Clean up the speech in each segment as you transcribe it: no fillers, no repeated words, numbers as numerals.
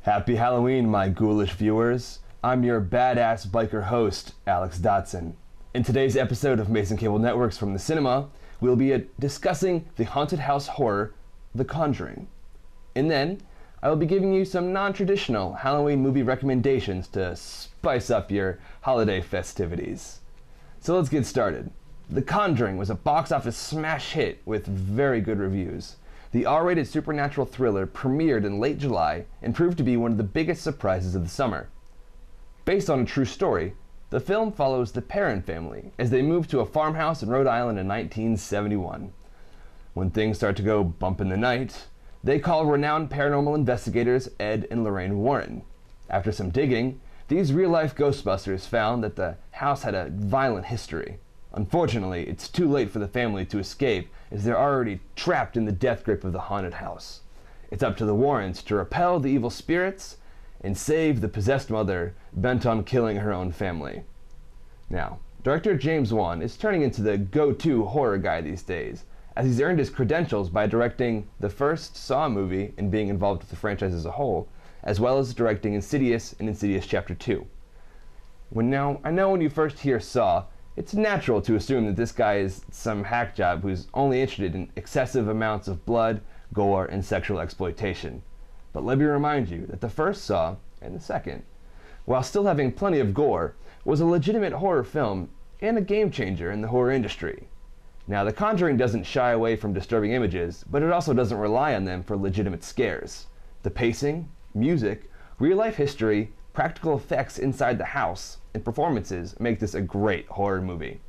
Happy Halloween, my ghoulish viewers. I'm your badass biker host, Alex Dotson. In today's episode of Mason Cable Networks from the Cinema, we'll be discussing the haunted house horror, The Conjuring. And then, I will be giving you some non-traditional Halloween movie recommendations to spice up your holiday festivities. So let's get started. The Conjuring was a box office smash hit with very good reviews. The R-rated supernatural thriller premiered in late July and proved to be one of the biggest surprises of the summer. Based on a true story, the film follows the Perron family as they move to a farmhouse in Rhode Island in 1971. When things start to go bump in the night, they call renowned paranormal investigators Ed and Lorraine Warren. After some digging, these real-life Ghostbusters found that the house had a violent history. Unfortunately, it's too late for the family to escape as they're already trapped in the death grip of the haunted house. It's up to the Warrens to repel the evil spirits and save the possessed mother bent on killing her own family. Now, director James Wan is turning into the go-to horror guy these days, as he's earned his credentials by directing the first Saw movie and being involved with the franchise as a whole, as well as directing Insidious and Insidious Chapter 2. I know when you first hear Saw, it's natural to assume that this guy is some hack job who's only interested in excessive amounts of blood, gore, and sexual exploitation. But let me remind you that the first Saw, and the second, while still having plenty of gore, was a legitimate horror film and a game changer in the horror industry. Now, The Conjuring doesn't shy away from disturbing images, but it also doesn't rely on them for legitimate scares. The pacing, music, real-life history, practical effects inside the house, and performances make this a great horror movie.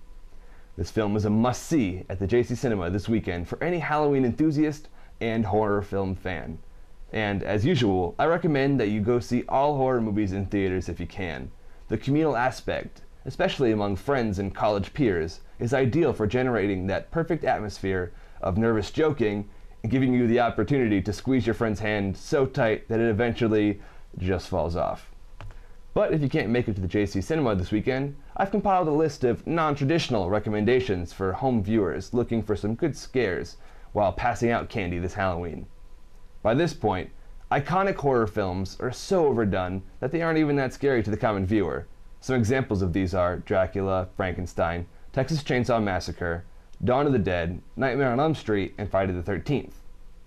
This film is a must-see at the JC Cinema this weekend for any Halloween enthusiast and horror film fan. And as usual, I recommend that you go see all horror movies in theaters if you can. The communal aspect, especially among friends and college peers, is ideal for generating that perfect atmosphere of nervous joking and giving you the opportunity to squeeze your friend's hand so tight that it eventually just falls off. But if you can't make it to the JC Cinema this weekend, I've compiled a list of non-traditional recommendations for home viewers looking for some good scares while passing out candy this Halloween. By this point, iconic horror films are so overdone that they aren't even that scary to the common viewer. Some examples of these are Dracula, Frankenstein, Texas Chainsaw Massacre, Dawn of the Dead, Nightmare on Elm Street, and Friday the 13th.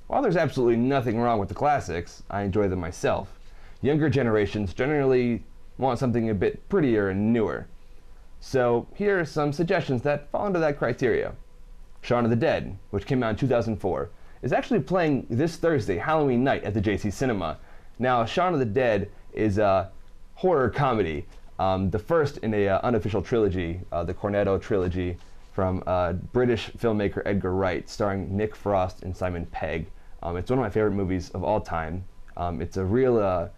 While there's absolutely nothing wrong with the classics, I enjoy them myself. Younger generations generally want something a bit prettier and newer. So here are some suggestions that fall into that criteria. Shaun of the Dead, which came out in 2004, is actually playing this Thursday, Halloween night, at the JC Cinema. Now, Shaun of the Dead is a horror comedy, the first in a unofficial trilogy, the Cornetto trilogy, from British filmmaker Edgar Wright, starring Nick Frost and Simon Pegg. It's one of my favorite movies of all time. It's a real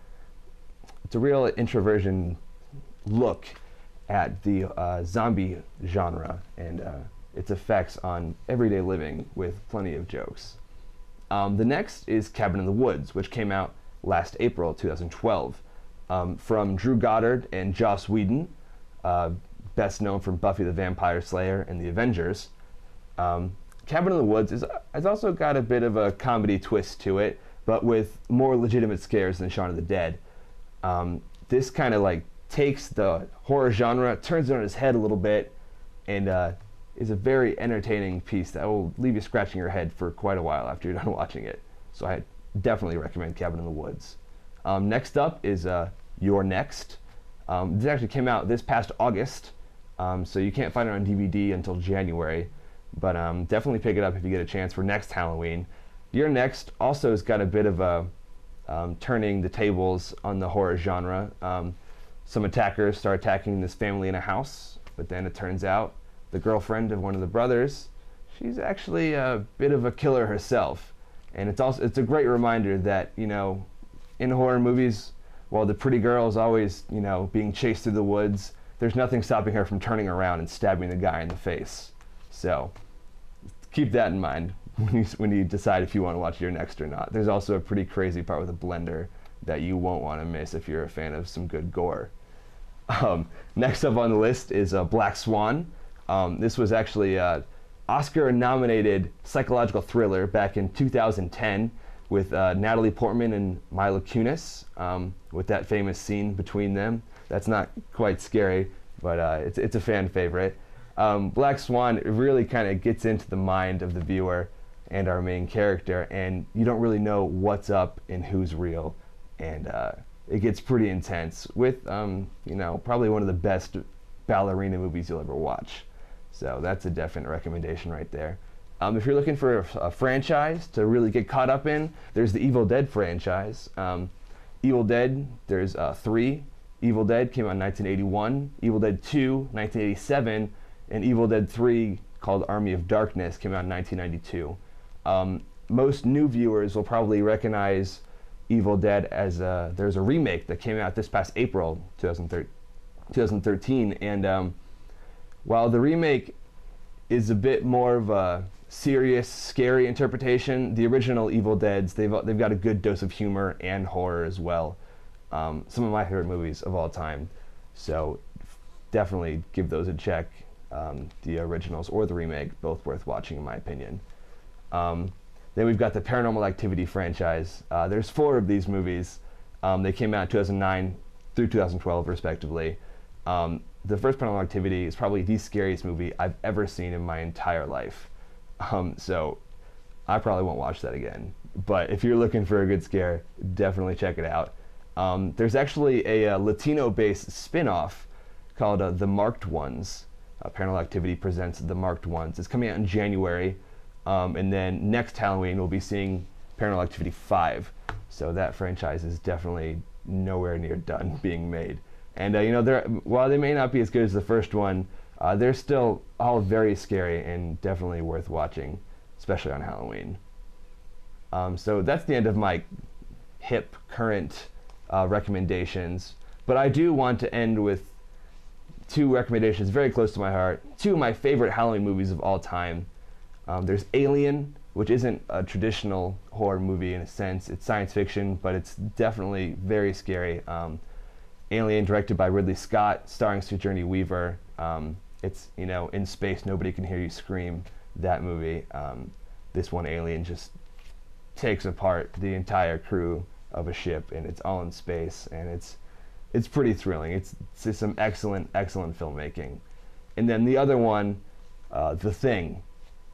introversion look at the zombie genre and its effects on everyday living with plenty of jokes. The next is Cabin in the Woods, which came out last April 2012, from Drew Goddard and Joss Whedon, best known from Buffy the Vampire Slayer and The Avengers. Cabin in the Woods has also got a bit of a comedy twist to it, but with more legitimate scares than Shaun of the Dead. This kind of like takes the horror genre, turns it on its head a little bit, and is a very entertaining piece that will leave you scratching your head for quite a while after you're done watching it. So I definitely recommend Cabin in the Woods. Next up is You're Next. This actually came out this past August, so you can't find it on DVD until January, but definitely pick it up if you get a chance for next Halloween. You're Next also has got a bit of a turning the tables on the horror genre. Some attackers start attacking this family in a house, but then it turns out the girlfriend of one of the brothers, she's actually a bit of a killer herself. And it's a great reminder that, in horror movies, while the pretty girl is always, being chased through the woods, there's nothing stopping her from turning around and stabbing the guy in the face. So keep that in mind when you decide if you want to watch You're Next or not. There's also a pretty crazy part with a blender that you won't want to miss if you're a fan of some good gore. Next up on the list is Black Swan. This was actually an Oscar-nominated psychological thriller back in 2010. with Natalie Portman and Mila Kunis, with that famous scene between them. That's not quite scary, but it's a fan favorite. Black Swan really kind of gets into the mind of the viewer and our main character, and you don't really know what's up and who's real, and it gets pretty intense with, probably one of the best ballerina movies you'll ever watch. So that's a definite recommendation right there. If you're looking for a franchise to really get caught up in, there's the Evil Dead franchise. Evil Dead, there's 3. Evil Dead came out in 1981, Evil Dead 2, 1987, and Evil Dead 3, called Army of Darkness, came out in 1992. Most new viewers will probably recognize Evil Dead as there's a remake that came out this past April 2013, and while the remake is a bit more of a serious, scary interpretation, the original Evil Deads, they've got a good dose of humor and horror as well. Some of my favorite movies of all time, so definitely give those a check. The originals or the remake, both worth watching in my opinion. Then we've got the Paranormal Activity franchise. There's 4 of these movies. They came out in 2009 through 2012 respectively. The first Paranormal Activity is probably the scariest movie I've ever seen in my entire life. So I probably won't watch that again. But if you're looking for a good scare, definitely check it out. There's actually a Latino-based spin-off called The Marked Ones. Paranormal Activity presents The Marked Ones. It's coming out in January, and then next Halloween we'll be seeing Paranormal Activity 5. So that franchise is definitely nowhere near done being made. And while they may not be as good as the first one, they're still all very scary and definitely worth watching, especially on Halloween. So that's the end of my hip, current recommendations. But I do want to end with 2 recommendations very close to my heart. 2 of my favorite Halloween movies of all time. There's Alien, which isn't a traditional horror movie in a sense. It's science fiction, but it's definitely very scary. Alien, directed by Ridley Scott, starring Sigourney Weaver. It's, in space, nobody can hear you scream. That movie. This one, Alien, just takes apart the entire crew of a ship, and it's all in space, and it's pretty thrilling. It's some excellent filmmaking. And then the other one, The Thing.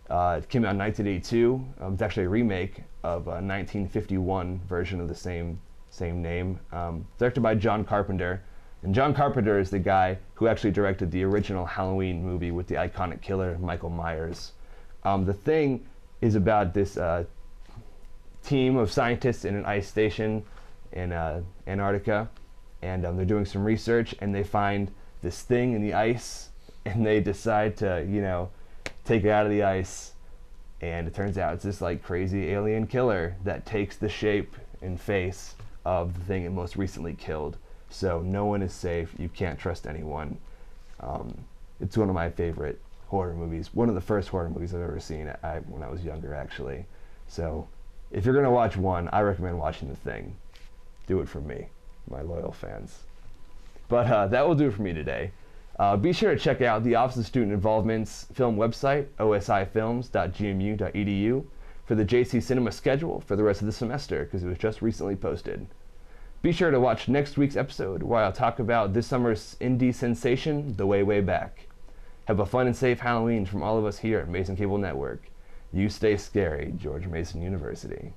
It came out in 1982. It's actually a remake of a 1951 version of the same name. Directed by John Carpenter. And John Carpenter is the guy who actually directed the original Halloween movie with the iconic killer Michael Myers. The Thing is about this team of scientists in an ice station in Antarctica, and they're doing some research, and they find this thing in the ice, and they decide to, take it out of the ice, and it turns out it's this crazy alien killer that takes the shape and face of the thing it most recently killed. So no one is safe. You can't trust anyone. It's one of my favorite horror movies. One of the first horror movies I've ever seen when I was younger, actually. So if you're going to watch one, I recommend watching The Thing. Do it for me, my loyal fans. But that will do it for me today. Be sure to check out the Office of Student Involvement's film website, osifilms.gmu.edu, for the JC Cinema schedule for the rest of the semester, because it was just recently posted. Be sure to watch next week's episode, where I'll talk about this summer's indie sensation, The Way, Way Back. Have a fun and safe Halloween from all of us here at Mason Cable Network. You stay scary, George Mason University.